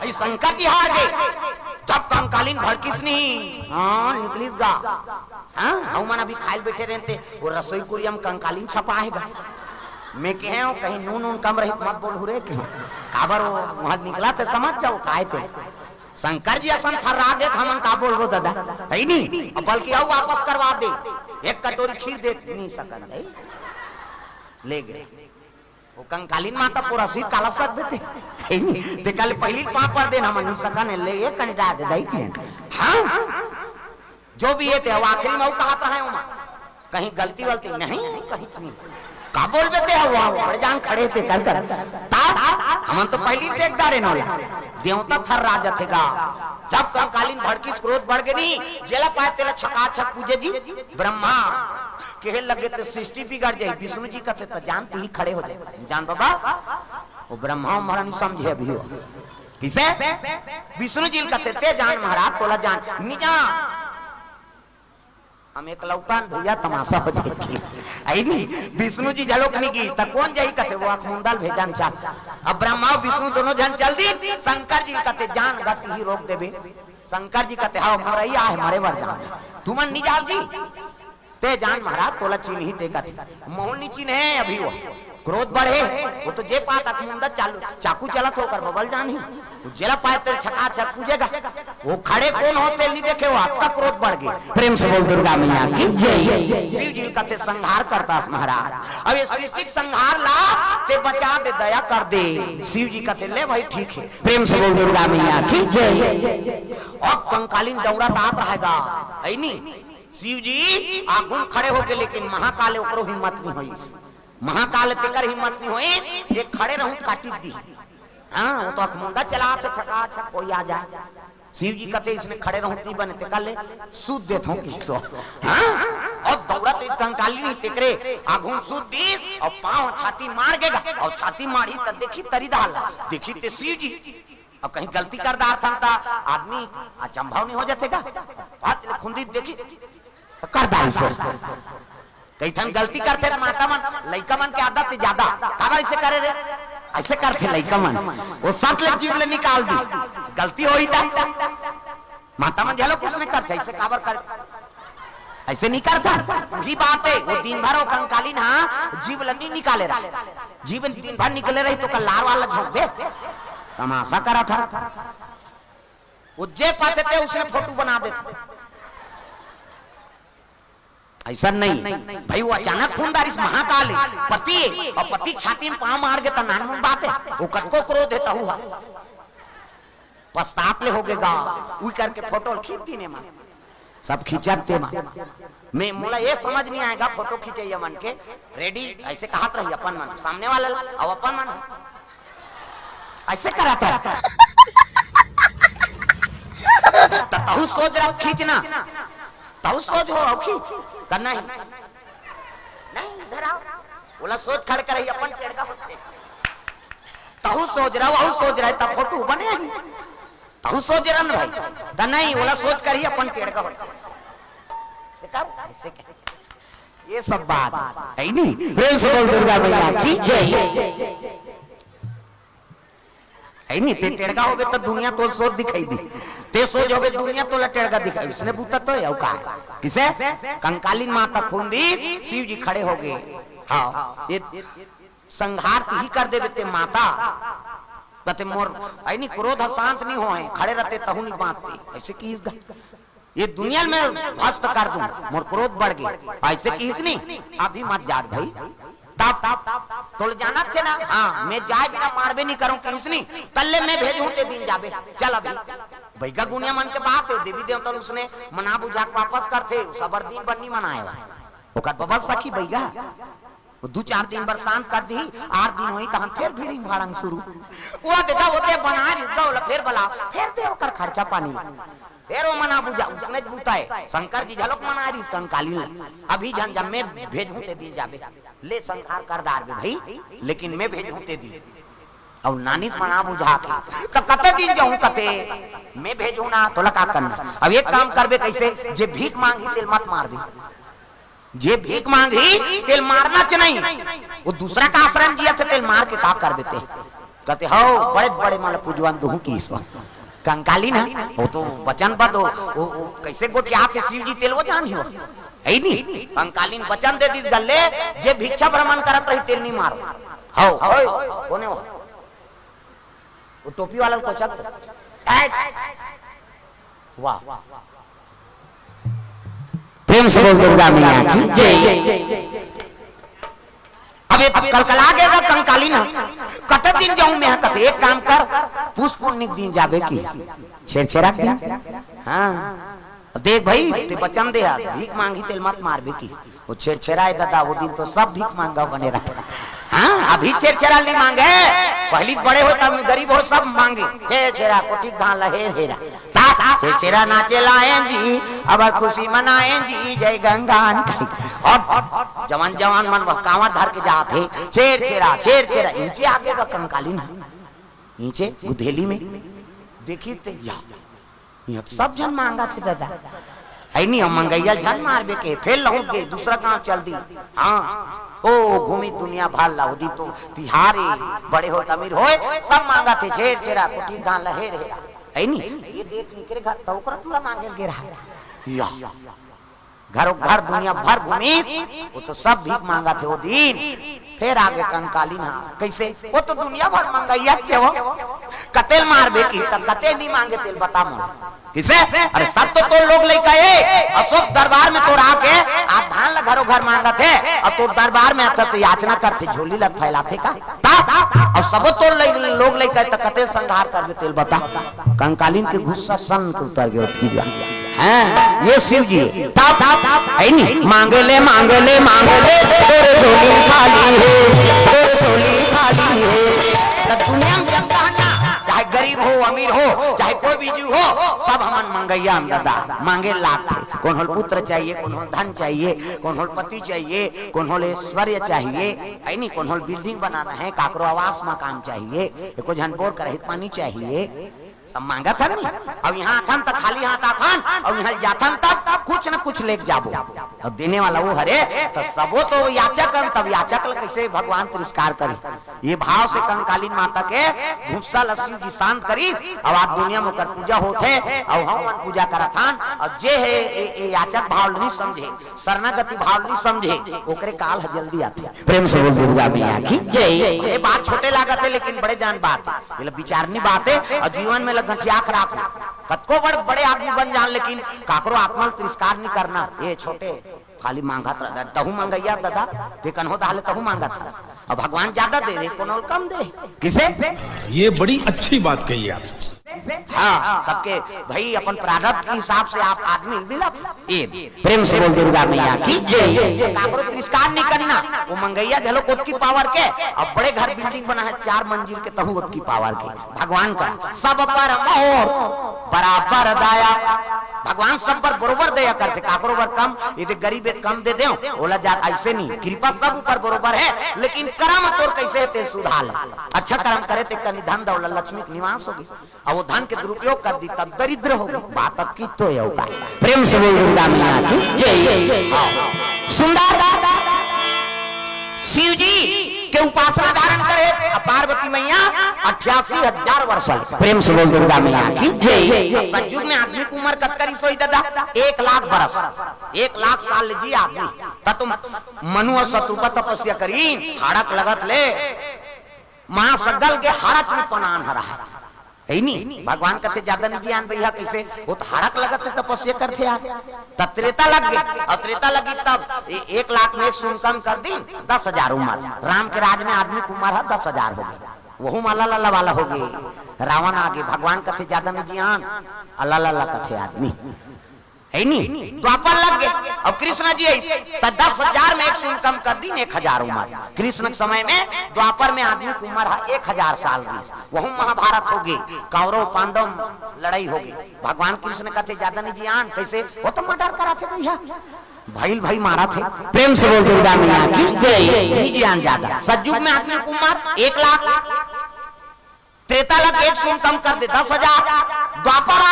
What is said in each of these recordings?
भाई शंकर जी हार गए। जब कंकालीन भड़किस नहीं हाँ निकलिस गा हाँ हम अभी खाइल बैठे रहते वो रसोई कुरियम कंकालीन छपाएगा मैं कहे कहीं नून नून कम रही मत बोल रे क्यों काबर वो वहां निकला थे समझ जाओ काहे थे शंकर जी असन थर्रा दे हम का बोलबो दादा है नहीं बल्कि आओ वापस करवा दे एक कटोरी खीर दे नहीं सकन है ले गए वो कंकालीन माता पूरा सीट काला सक देते ते कल पहली पाप पर देना मन सकन ले एक कंडा दे दई के हां जो भी है ते आखिरी में कहा था है उमा कहीं गलती वलती नहीं कहीं नहीं का बोल बेते हुआ बड़े जान खड़े थे कर कर हम तो पहली देखदारे नौला देवता थर राजा थेगा जब कंकालीन भड़की क्रोध बढ़ गई जेला पाए तेरा छकाछक पूजे जी ब्रह्मा कहे लगे तो सृष्टि बिगड़ जाए विष्णु जी कहते तो जानते ही खड़े हो जाए जान बाबा वो ब्रह्मा हमारा नहीं समझे अभी हो किसे विष्णु जी कहते ते जान महाराज तोला जान निजा हम एक लौतान भैया तमाशा हो जाएगी विष्णु जी झलोक नहीं की तो कौन जाई कहते वो अखमुंदल भेजन चा अब ब्रह्मा विष्णु दोनों जन चल दी शंकर जी कहते जान गति ही रोक देबे शंकर जी कहते हाँ मरैया है मरे वरदान तुमन निजाल जी ते जान महाराज तोला चीन ही ते कहते मोहन नी चीन है अभी वो क्रोध बढ़े वो तो जे पात अखमुंदा चालू चाकू चलत होकर बबल जानी जेला पाए तेरे छकाछक पूजेगा वो खड़े कौन होते नहीं देखे वो आपका क्रोध बढ़ गया प्रेम से बोल दुर्गा मैया की जय शिव जी कहते संहार करता महाराज अब ये सृष्टि संहार ला ते बचा दे दया कर दे शिव जी कहते ले भाई ठीक है प्रेम से बोल दुर्गा मैया की जय और कंकालीन दौड़ा तात रहेगा है नहीं शिव जी आगुन खड़े होके लेकिन महाकाल ओकरो हिम्मत नहीं हुई महाकाल तेकर हिम्मत नहीं हुई ये खड़े रहूं काटी दी हाँ वो तो अखमुंदा चला थे छकाछक कोई आ जाए शिव जी कहते इसमें खड़े रहूं नहीं बने ते कर ले सूद देता हूं किसो हाँ और दौड़त इस कंकाली नहीं तेकरे आगुन सूद दी और पांव छाती मार गेगा और छाती मारी तब देखी तरी दाल देखी ते शिव जी अब कहीं गलती कर दार था आदमी अचंभाव नहीं हो जातेगा बात खुंदी देखी कर दारी से कई ठन गलती करते माता मन लइका मन के आदत ज्यादा काबर ऐसे करे रे ऐसे करते लइका मन वो साथ ले जीव ले निकाल दी गलती होई था माता मन झलो कुछ नहीं करते ऐसे काबर कर ऐसे नहीं करता वही बात है वो दिन भर वो कंकालीन हाँ जीव ले नहीं निकाले रहा जीव दिन भर निकले रही तो कल लार वाला झोंक दे तमाशा करा था वो जे पाते थे उसने फोटो बना देते ऐसा नहीं भाई वो अचानक खूनदार इस महाकाल है पति है और पति छाती में पांव मार के नानमुन बात है वो कत्को क्रोध है हुआ पश्चात ले हो गएगा वही करके फोटो खींचती ने मां सब खींचते मां मैं मोला ये समझ नहीं आएगा फोटो खींचे मन के रेडी ऐसे कहा रही अपन मन सामने वाला और अपन मन ऐसे कराता तू सोच रहा खींचना तू सोच हो खींच करना ही नहीं इधर आओ बोला सोच खड़ कर अपन टेढ़ा होते तू सोच रहा वो सोच रहा तब फोटो बने तू सोच रहा ना भाई ता नहीं बोला सोच कर ही अपन टेढ़ा होते ऐसे कर ये सब बात है नहीं प्रेम से बोल दुर्गा मैया की जय है नहीं ते टेढ़ा हो गए तो दुनिया तो सोच दिखाई दी ते सोच हो गए दुनिया तो टेढ़ा दिखाई उसने बूता तो है का किसे कंकालीन माता खूंदी शिव जी खड़े हो गए हाँ ये संहार ही कर देवे ते माता कहते मोर आई नहीं क्रोध शांत नहीं होए खड़े रहते तहु नहीं बांधते ऐसे की ये दुनिया में ध्वस्त कर दूं मोर क्रोध बढ़ गए ऐसे की नहीं अभी मत जात भाई तो जाना थे ना हाँ मैं जाए बिना मारबे नहीं करूं किसनी तल्ले मैं भेजूं ते दिन जाबे चल अभी भैया गुनिया मन के बात है देवी देवता उसने मना बुझा वापस करते सबर दिन बन्नी मनाएगा ओकर बबल सखी भैया वो 2-4 दिन बरसात कर दी 8 दिन हुई तो हम फिर भीड़ी भाड़ंग शुरू वो देखा होते बना रिसगा वाला फिर बला फिर दे ओकर खर्चा पानी फिर वो मना बुझा उसने बूता है शंकर जी झलक मना रही कंकालीन अभी जन जब मैं भेजूं ते दिन जाबे ले संहार कर दार बे भाई लेकिन मैं भेजूं ते दिन और नानी मना बुझा के तो कते दिन जाऊं कते मैं भेजूं ना तो लका करना अब एक काम करबे कैसे जे भीख मांगी तेल मत मारबे जे भीख मांगी तेल मारना च नहीं वो दूसरा का आश्रम दिया थे तेल मार के का कर देते कहते हो बड़े बड़े माला पूजवान दूं की ईश्वर कंकाली ना वो तो वचन बद वो कैसे गोटिया थे शिव जी तेल वो जान हो है नहीं कंकालीन वचन दे दिस गल्ले जे भिक्षा भ्रमण करत रही तेल नहीं मारो हो कोने हो वो टोपी वाला को चक वाह प्रेम से बोल दुर्गा मैया की जय। अब कलकला गएगा कंकाली ना कते दिन जाऊं मैं कते एक काम कर पुष्प पुण्य दिन जाबे की छेड़छेड़ा दिन हाँ देख भाई ते बचन दे भीख मांगी तेल मत मारबे की वो छेड़छेड़ा दादा वो दिन तो सब भीख मांगा बने रहता हाँ अभी छेड़छेड़ा नहीं मांगे पहली बड़े होता गरीब हो सब मांगे हे छेड़ा कोठी धान लहे हेरा छेड़ा नाचे लाए जी अब खुशी मनाए जी जय गंगा और जवान जवान मन वह कांवर धर के जाते छेड़ा नीचे आगे का कंकाली ना नीचे गुधेली में देखी ते या सब जन मांगा थे दादा है नहीं हम मंगैया जन मारबे के फेल लहू के दूसरा गांव चल दी हाँ ओ घूमी दुनिया भाल ला दी तो तिहारे बड़े हो अमीर हो सब मांगा थे छेड़ा कोठी धान लहे रे है नहीं ये देख निकले घर तो तुरा मांगे गे रहा या घरों घर दुनिया भर घूमी वो तो सब भीख मांगा थे वो दिन फिर आगे कंकाली ना कैसे वो तो दुनिया भर मांगाई अच्छे हो कतेल मार बेटी तब कतेल नहीं मांगे तेल बता मुझे किसे अरे सब तो लोग लेकर अशोक दरबार में तो आके आप धान ला घरों घर मांगा थे और तो दरबार में आता तो याचना करते झोली लग फैलाते का और सब तो लोग लेकर कतेल संहार कर तेल बता कंकालीन के गुस्सा सन के उतर गया हैं ये शिव जी है नहीं मांगे ले तेरे झोली खाली है दुनिया में जनता चाहे गरीब हो अमीर हो चाहे कोई भी जीव हो सब हमन मंगैया दादा मांगे लाख थे कौन होल पुत्र चाहिए कौन होल धन चाहिए कौन होल पति चाहिए कौन होल ऐश्वर्य चाहिए है नहीं कौन होल बिल्डिंग बनाना है काकरो आवास मकान चाहिए को झनपोर कर पानी चाहिए सब मांगा था नहीं अब यहाँ आथन तक खाली हाथ आथन और यहाँ जाथन तक कुछ न कुछ लेके जाबो और देने वाला वो हरे तो सबो तो याचक तब याचक कैसे भगवान तिरस्कार करे ये भाव से कंकालीन माता के गुस्सा लस्सी की शांत करी अब आज दुनिया में कर पूजा होते और हम मन पूजा कराथन और जे है याचक भाव नहीं समझे शरणागति भाव नहीं समझे ओकरे काल जल्दी आते प्रेम से बोल दुर्गा मैया की जय। ये बात छोटे लागत है लेकिन बड़े जान बात है विचारनी बात है और जीवन में गठिया राख कतको बड़े आदमी बन जान लेकिन काकरो आत्मा तिरस्कार नहीं करना ये छोटे खाली मांगा था तहु मांगैया दादा देखन हो दाले तहु मांगा था और भगवान ज्यादा दे कोनो कम दे किसे ये बड़ी अच्छी बात कही आप हाँ सबके भाई अपन प्रारब्ध के हिसाब से आप आदमी मिला ये प्रेम से बोल दुर्गा मैया की जय। काकरो तिरस्कार नहीं करना वो मंगैया झलो कोट की पावर के अब बड़े घर बिल्डिंग बना है 4 मंजिल के तहु की पावर के भगवान का सब पर मोर बराबर दया भगवान सब पर बरोबर दया करते काकरो पर कम यदि गरीब कम दे दे बोला जात ऐसे नहीं कृपा सब ऊपर बरोबर है लेकिन कर्म तोर कैसे ते सुधार अच्छा कर्म करे ते कनी धन दौलत लक्ष्मी के निवास होगी और वो धन के दुरुपयोग कर दी तब दरिद्र होगी बात की तो ये होगा प्रेम से बोल दुर्गा मैया की जय। सुंदर शिव जी के उपासना धारण करे पार्वती मैया 88,000 वर्ष प्रेम से बोल दुर्गा मैया की जय। सतयुग में आदमी की उम्र कतकरी सोई दादा 1 लाख बरस 1 लाख साल जी आदमी तुम मनु और शत्रुपा तपस्या करी हाड़क लगत ले मां सगल के हाड़क में पनान हरा है नहीं भगवान कहते ज्यादा नहीं जान भैया कैसे वो तो हाड़क लगत है तपस्या करते यार तब त्रेता लग गई और त्रेता लगी तब 1 लाख में 1 शून्य कम कर दी 10,000 उम्र राम के राज में आदमी की उम्र है 10,000 हो गई वह माला लाला वाला हो गई रावण आगे भगवान कथे ज्यादा नहीं जियान अल्लाह लाला कथे आदमी है नहीं द्वापर लग गए और कृष्ण जी 10,000 में 1 शून्य कम कर दी 1,000 उम्र कृष्ण के समय में द्वापर में आदमी की उम्र है 1,000 साल वह महाभारत होगी कौरव पांडव लड़ाई होगी भगवान कृष्ण कहते ज्यादा नहीं जियान कैसे वो तो मर्डर करा थे भैया भाई मारा थे प्रेम से बोल दुर्गा मैया की जय। नहीं जियान ज्यादा सतयुग में आदमी की उम्र 1 लाख त्रेता लग 1 शून्य कम कर दे 10,000 द्वापर आ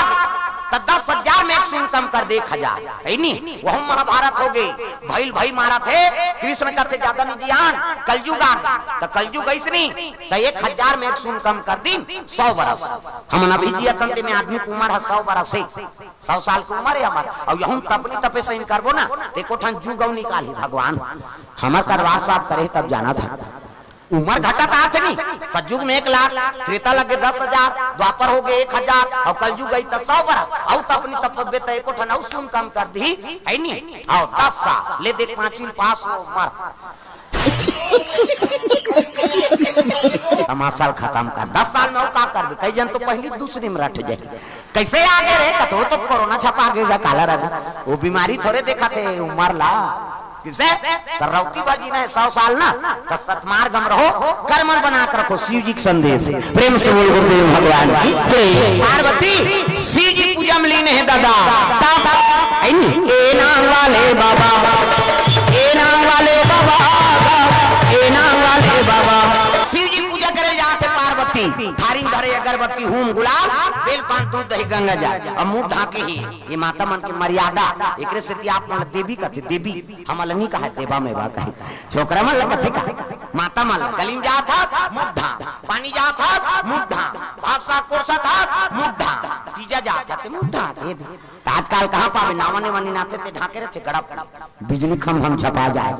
तो 10,000 में 1 कम कर दे 1,000 है नहीं। वह महाभारत हो गई, भइल भाई मारा थे कृष्ण का थे ज्यादा नहीं जियान कलयुग आ तो कलयुग ऐसनी तो 1,000 में 1 कम कर दी 100 बरस। हम अभी जिया तंते में आदमी की उम्र है 100 बरस से 100 साल की उम्र है हमार और यहूं तपनी तपे से करबो ना देखो ठन जुगौ निकाली भगवान हमार करवा साहब करे तब जाना था। उम्र घटा था नहीं सतयुग में 1 लाख, त्रेता लगे 10,000, द्वापर हो गए 1,000 और कलयुग गई तो 100 बरस और तपनी तपबे तो एको ठन सुन कम कर दी है नहीं और 10 साल ले देख 5 पास हो उम्र तमाशा खत्म कर 10 साल में का कर कई जन तो पहली दूसरी में रट जाए कैसे आगे रहे कतो तो कोरोना छपा आगे काला रहा वो बीमारी थोड़े देखा थे उम्र ला किसे तरौती बाजी ने 100 साल ना तो सतमार्ग हम रहो कर्मन बना कर रखो। शिव जी का संदेश प्रेम से बोल गुरुदेव भगवान की जय। पार्वती शिव जी पूजा में लीन है दादा ए नाम वाले बाबा ए नाम वाले बाबा ए नाम वाले बाबा शिव जी पूजा करे जाते पार्वती थारी धरे अगरबत्ती हूम गुलाब बेल पान दूध दही गंगा जा और मुंह ढाके ही ये माता मन की मर्यादा एकरे से आप मन देवी कथे देवी हम अलनी कहे देवा में बा कहे छोकरा मन कथे कहे माता मन गलिम जा था मुद्धा पानी जा था मुद्धा भाषा कोर्सा था मुद्धा तीजा जा जाते मुद्धा आजकल कहां पावे नावने वनी नाते ते ढाके रहते गड़प बिजली खम हम छपा जाए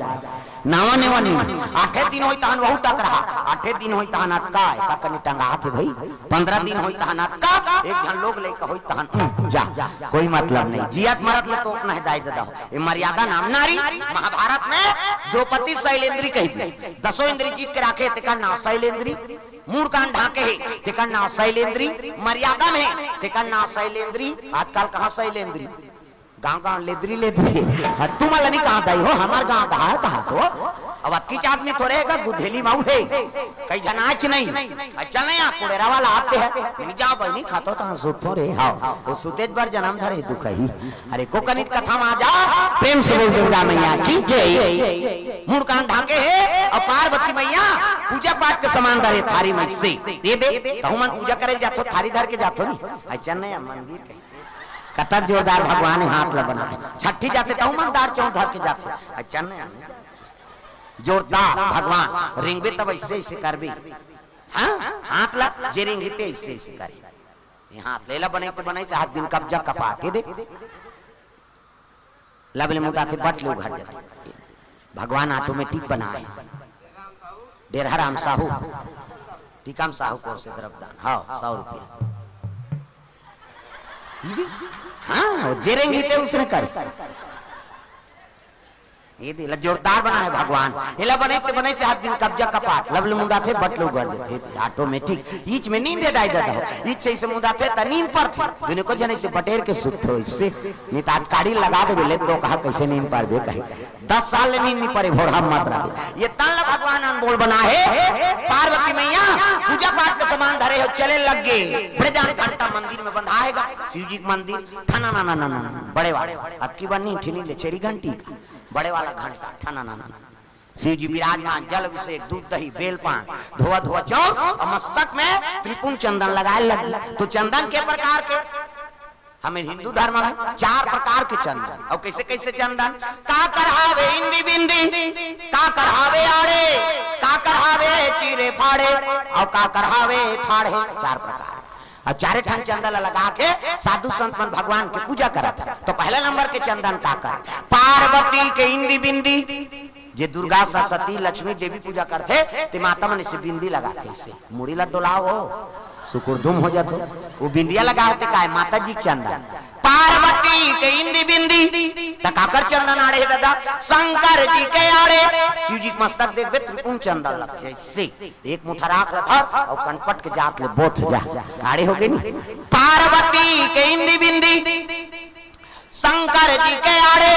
नावने वनी 8 दिन होई तहन बहुत तक रहा 8 दिन होई तहन अटका का कनी टंगा थे भाई 15 दिन होई तहन अटका एक जन लोग लेके होई तहन जा कोई मतलब नहीं जियत मरत ले तो अपना हिदायत दे दो ये मर्यादा नाम नारी महाभारत में द्रौपदी शैलेंद्री कही थी 10 इंद्री जीत के रखे तेका नाम शैलेंद्री मूड कान ढाके है तेका नाम शैलेंद्री मर्यादा में तेका नाम शैलेंद्री आजकल कहां शैलेंद्री गांव लेदरी लेदरी तुम अलनी कहां दाई हो हमार गांव धार कहां तो अब अतकी आदमी थोड़े का बुद्धेली माऊ है कई जनाच नहीं अच्छा नहीं आ कुड़ेरा वाला आते हैं नहीं जा बहनी खातो ता सुतो रे हां वो सुतेज पर जन्म धरे दुख ही अरे को कनित कथा में आ जा प्रेम से बोल दुर्गा मैया की जय। मुंह कान ढाके है और पार्वती मैया पूजा पाठ के समान धरे थारी में से दे दे तो मन पूजा करे जातो थारी धर के जातो नहीं अच्छा नहीं मंदिर के कतर जोरदार भगवान हाथ ला बनाए छठी जाते तो मंदार चौं धर के जाते अच्छा नहीं जोरदार भगवान रिंगबे तब ऐसे ऐसे करबे हां हाथ ला जे रिंगते ऐसे ऐसे करे ये हाथ लेला बने तो बने से हाथ बिन कब्जा कपा के दे लबले मुदा थे बट लोग घर जाते भगवान ऑटोमेटिक बनाए डेरा राम साहू टीकाम साहू को से द्रव्यदान हां 100 रुपया हाँ जेरेंगे थे उसने कर ये दिल जोरदार बना है भगवान हिला बने से हाथ दिन कब्जा कपाट लवल मुंदा थे बट लोग कर देते थे ऑटोमेटिक ईच में नींद दाई देता हो ईच से इसे मुंदा थे त नींद पर थे दुनिया को जने से बटेर के सुत हो इससे नहीं तो आज काड़ी लगा दे ले तो कहा कैसे नींद पर बे कहे 10 साल नींद नहीं पड़े भोर हम मत रहे ये तन भगवान अनमोल बना है पार्वती मैया पूजा पाठ के सामान धरे हो चले लग गए ब्रजान घंटा मंदिर में बंधाएगा शिव जी मंदिर ठना ना ना ना बड़े वाले अबकी बनी ठिनी ले चेरी घंटी बड़े वाला घंटा ठना ना ना शिव जी विराजमान जल अभिषेक दूध दही बेल पान धोआ धोआ चौर और मस्तक में त्रिपुण चंदन लगाए लगी तो चंदन के प्रकार के हमें हिंदू धर्म में 4 प्रकार के चंदन और कैसे कैसे चंदन का करहावे इंदी बिंदी का करहावे आड़े का करहावे चीरे फाड़े और का करहावे ठाड़े 4 प्रकार और 4 ठन चंदन लगा के साधु संत मन भगवान की पूजा करा था। तो पहला नंबर के चंदन का कर पार्वती के इंदी बिंदी जे दुर्गा सरस्वती लक्ष्मी देवी पूजा करते ते माता मन से बिंदी लगाते इससे मुड़ी ला डोलाओ सुकुरदुम हो जाते वो बिंदिया लगाते का है माता जी चंदन पार्वती के इंदी बिंदी तकाकर चंदन आड़े दादा शंकर जी के आड़े शिव जी मस्तक देखबे त्रिपुण चंदन लगते इससे एक मुठा राख रखा और कनपट के जात ले बोथ जा आड़े हो गए नी पार्वती के इंदी बिंदी शंकर जी के आड़े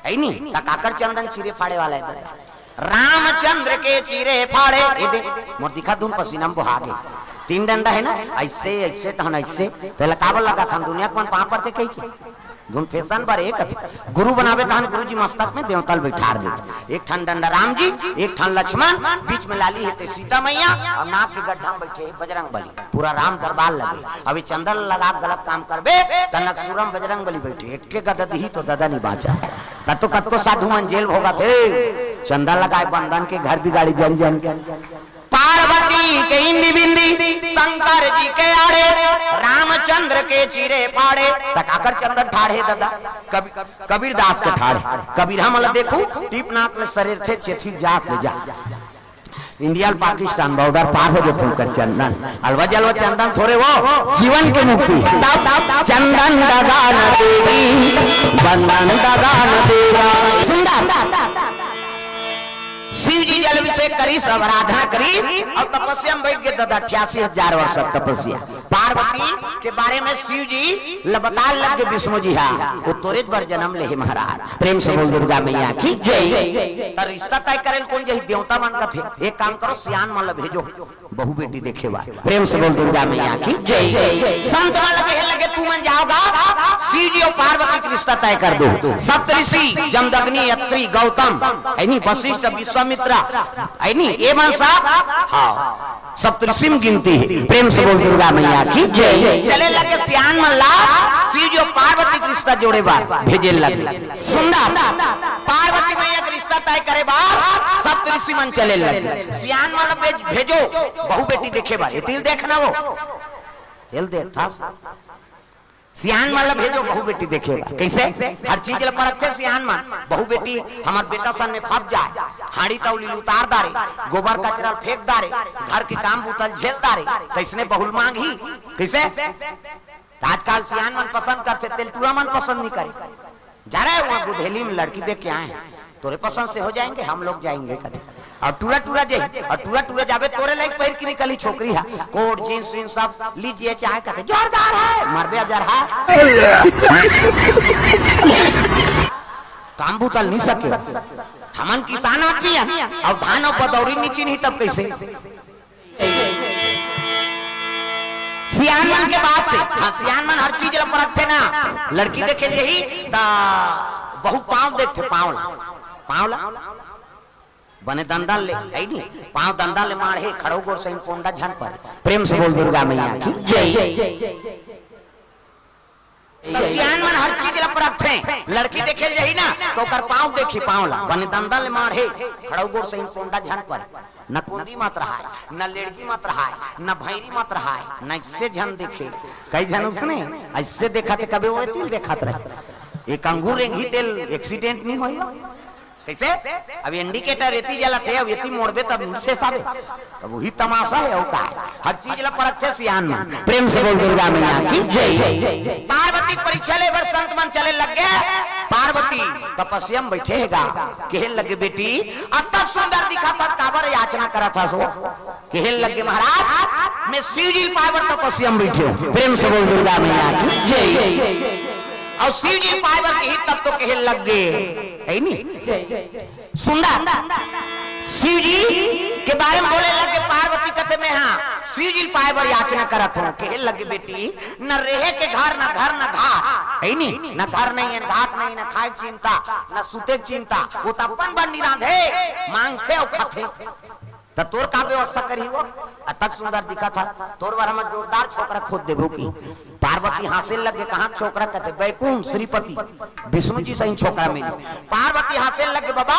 है नी तकाकर चंदन चिरे फाड़े वाला है दादा रामचंद्र के चिरे फाड़े ये दे मोर दिखा दूं पसीना में बहा गए 3 डंडा है ना ऐसे ऐसे तो ऐसे तो लकाबल लगा था दुनिया को पांव पड़ते कहीं धुन फैशन पर एक गुरु बनावे तहन गुरु जी मस्तक में देवतल बैठार देते, एक ठन डंडा राम जी, एक ठन लक्ष्मण, बीच में लाली है सीता मैया और नाक के गड्ढा में बैठे बजरंग बली, पूरा राम दरबार लगे। अभी चंदन लगा गलत काम करबे तनक सूरम बजरंग बली बैठे, एक के गदद ही तो दादा नहीं बाचा तत्व कत को साधु मन जेल भोगा थे, चंदन लगाए बंधन के घर बिगाड़ी जन जन। पार्वती के इंदी बिंदी शंकर जी के आड़े, रामचंद्र के चीरे फाड़े, तकाकर चंदन ठाड़े दादा कबीर दास के ठाड़े। कबीर हम देखू टीप नाक में शरीर थे चेथी जात ले जा, इंडिया पाकिस्तान बॉर्डर पार हो गए कर चंदन अलवा जलवा चंदन थोड़े वो जीवन के मुक्ति। चंदन दगा न देगी बंधन दगा न देगा। सुंदर शिव जी जल अभिषेक करी, सब आराधना करी और तपस्या में बैठ के दादा 88,000 वर्ष तपस्या। पार्वती के बारे में शिव जी बता लग के विष्णु जी हाँ वो तोरे पर जन्म ले महाराज। प्रेम से बोल दुर्गा मैया की जय। तो रिश्ता तय करे कौन जही देवता मन का थे, एक काम करो सियान मन भेजो बहु बेटी देखे बार। प्रेम से बोल दुर्गा मैया की जय। संत मन लगे तू मन जाओगा, शिव जी और पार्वती का रिश्ता तय कर दो। सप्तऋषि जमदग्नि अत्रि गौतम वशिष्ठ विश्वामित्रा ये मन साहब हाँ सप्तऋषि में गिनती है। प्रेम से बोल दुर्गा मैया की जय। चले लगे सियान मन ला शिव जी और पार्वती का रिश्ता जोड़े बार भेजे लगे। सुंदर पार्वती मैया का रिश्ता तय करे बार सप्तऋषि मन चले लगे। सियान मन भेजो बहु बेटी देखे बार, तिल देखना वो तिल देखा सियान मन भेजो बहु बेटी देखे बार। कैसे हर चीज परखे सियान मन बहु बेटी हमार बेटा सन में फप जाए, हाड़ी तौली उतार दारे, गोबर कचरा फेंक दारे, घर के काम बुतल झेल दारे, कैसने बहुल मांग ही कैसे। आजकल सियान मन पसंद करते, तेलटूरा मन पसंद नहीं करे। जा रहे वहां बुधेली में लड़की देख के आए, तोरे पसंद से हो जाएंगे हम लोग जाएंगे कदे और टूरा टूरा जाए और टूरा टूरा जावे तोरे लाइक पैर की निकली छोकरी है, कोट जींस विन सब लीजिए चाहे कहते जोरदार है मरबे अजर है काम बुतल नहीं सके। हमन किसान आदमी है और धान और पदौरी नीचे नहीं तब कैसे सियान मन के बाद से हाँ सियान मन हर चीज परख थे ना। लड़की देखे यही बहु पाँव देखते पाँव बने दंदल ले नहीं पाँव दंदल ले मारे खड़ो गोर से पोंडा झन पर। प्रेम से बोल दुर्गा मैया की जय। सियान मन हर चीज परख थे, लड़की देखे यही ना तो कर पाँव देखी पाँव ला बने दंदल ले मारे खड़ो गोर से पोंडा झन पर। न कुंदी मत रहा है, न लेड़की मत रहा है, न भैरी मत रहा है, न इससे झन देखे कई झन उसने ऐसे देखा थे कभी वो तिल देखा रहे। एक अंगूर रेंगी तेल एक्सीडेंट नहीं होगा कैसे। अब इंडिकेटर रेती जला थे अब यति मोड़बे तब नीचे साबे तब वही तमाशा है का हर चीज ला परख थे सियान में। प्रेम से बोल दुर्गा मैया की जय। पार्वती परीक्षा ले वर्ष संत मन चले लग गए। पार्वती तपस्या में बैठेगा कहने लगे बेटी अतक सुंदर दिखा था काबर याचना करा था सो कहने लगे महाराज मैं शिव जी पार्वती तपस्या में बैठे हूं। प्रेम से बोल दुर्गा मैया की जय। और शिव जी पार्वती ही तब तो कहने लग गए है नहीं सुंदर शिव जी के बारे में बोले लगे पार्वती कहते में हाँ शिव जी पार्वती याचना करत हूं कहने लगे बेटी न रहे के घर न घाट है नहीं न घर नहीं है घाट नहीं न खाए चिंता न सुते चिंता वो तो अपन बन राधे मांगते और खाते तो तोर का व्यवस्था करी वो अतक सुंदर दिखा था तोर बार हम जोरदार छोकरा खोद देबो की। पार्वती हासिल लगे कहां छोकरा कहते बैकुंठ श्रीपति विष्णु जी सही छोकरा मिली। पार्वती हासिल लगे बाबा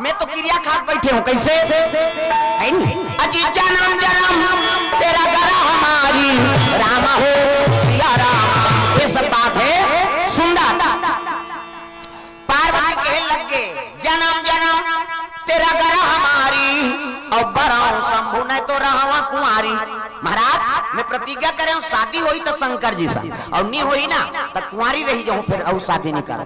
मैं तो क्रिया खा बैठे हूं कैसे है अजी जन्म जन्म तेरा गरा हमारी राम हो सिया राम ये सब बात है सुंदर। पार्वती कहे लगे जन्म जन्म तेरा गरा हमारी और बराऊ शंभु नहीं तो रहा कुंवारी। महाराज मैं प्रतिज्ञा करे हूं शादी हुई तो शंकर जी से और नहीं हुई ना तो कुंवारी रही जाऊं फिर और शादी नहीं कर।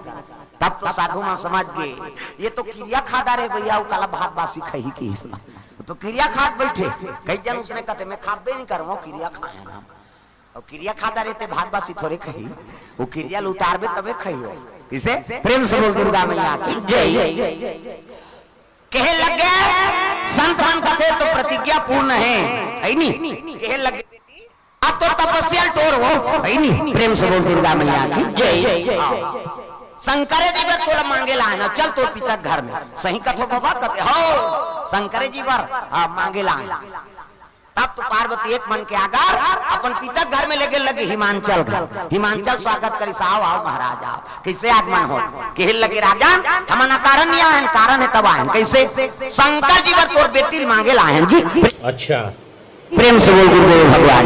तब तो साधु मां समझ गए ये तो क्रिया खादा रे भैया वो काला भात बासी खही की हिस्सा तो क्रिया खाद बैठे कई जन उसने कहते मैं खाबे नहीं करूँ क्रिया खाया ना और क्रिया खाता रहते भात बासी थोड़े खही वो क्रिया उतारबे तबे खही हो इसे। प्रेम से बोल दुर्गा मैया की जय। कहे लगे संत मन कथे तो प्रतिज्ञा पूर्ण है नहीं कहे लगे अब तो तपस्या टोर हो भाई नहीं, प्रेम से बोल दुर्गा मैया की जय। शंकर जी पर तोला मांगे ला ना, चल तो पिता घर में सही कथो बाबा कथे हो शंकर जी पर मांगे ला। तब तो पार्वती एक मन के आगार अपन पिता घर में लेके लगे हिमांचल घर। हिमांचल स्वागत करी साओ आओ महाराज आओ, कैसे आगमन हो कहल लगे राजा हमारा कारण नहीं आए, कारण है तब आए कैसे शंकर जी पर तोर बेटी मांगे लाए जी। अच्छा प्रेम से बोल गुरुदेव भगवान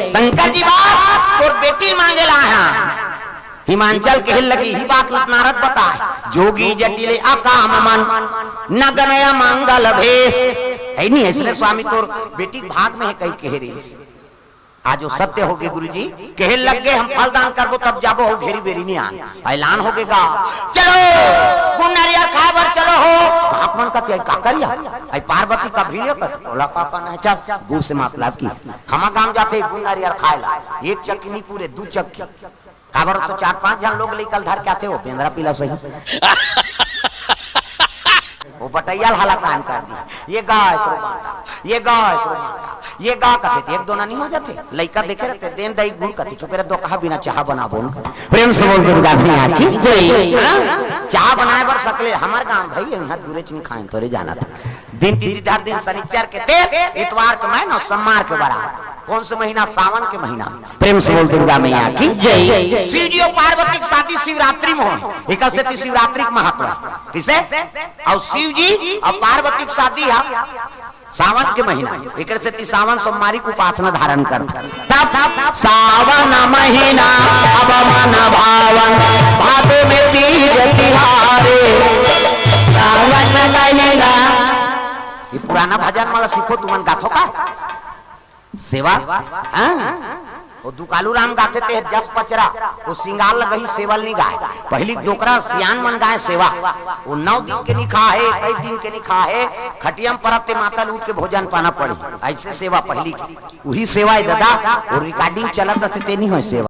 शंकर जी बात तोर बेटी मांगे लाए। हिमांचल कहल लगी ही बात नारद बताए जोगी जटिले अकाम मन न गनया मंगल भेष है नहीं, इसलिए स्वामी तोर बेटी भाग में है कहीं कह रही आज वो सत्य हो गए गुरु जी कहल लग गए हम फल दान करबो तब जाबो हो घेरी बेरी नहीं आन ऐलान हो गएगा चलो गुन्नरिया खाबर चलो हो आपमन का क्या का करिया आई पार्वती का भीड़ का बोला का नहीं चल गुरु से मतलब की हम गांव जाते गुन्नरिया खाएला एक चक्की नहीं पूरे दो चक्की काबर तो 4-5 जन लोग लेकर धर के आते हो पेंद्रा पीला सही वो बटैयाल हाला काम कर दी ये गाय को बांटा ये गाय को बांटा ये गा कथे एक दोना नहीं हो जाते लइका देखे रहते देन दई गुण कथे चुपेरा दो कहा बिना चाह बना बोल प्रेम से बोल दुर्गा भैया की जय। चाह बनाए बर सकले हमार गांव भाई यहां दूरे चीनी खाए तोरे जाना था दिन तीन दिन शनिचर के ते इतवार के महीना सोमवार के बराबर कौन से महीना सावन के महीना प्रेम से बोल दुर्गा मैया की जय। शिव जी और पार्वती की शादी शिवरात्रि में हो एक से शिवरात्रि का महत्व किसे और शिव जी और पार्वती की शादी है सावन के महीना एक से सावन सोमवारी को उपासना धारण करता सावन महीना अब मन भावन भादो में तीज तिहारे सावन महीना ये पुराना भजन वाला सीखो तुमन गाथो का सेवा वो दुकालू राम गाते थे जस पचरा वो सिंगार लगही सेवल नहीं गाए पहली डोकरा सियान मन गाए सेवा वो 9 दिन के नहीं खा है कई दिन के नहीं खा है खटियम परते माता लूट के भोजन पाना पड़ी ऐसे सेवा पहली की वही सेवा है दादा और रिकॉर्डिंग चलत थे नहीं हो सेवा।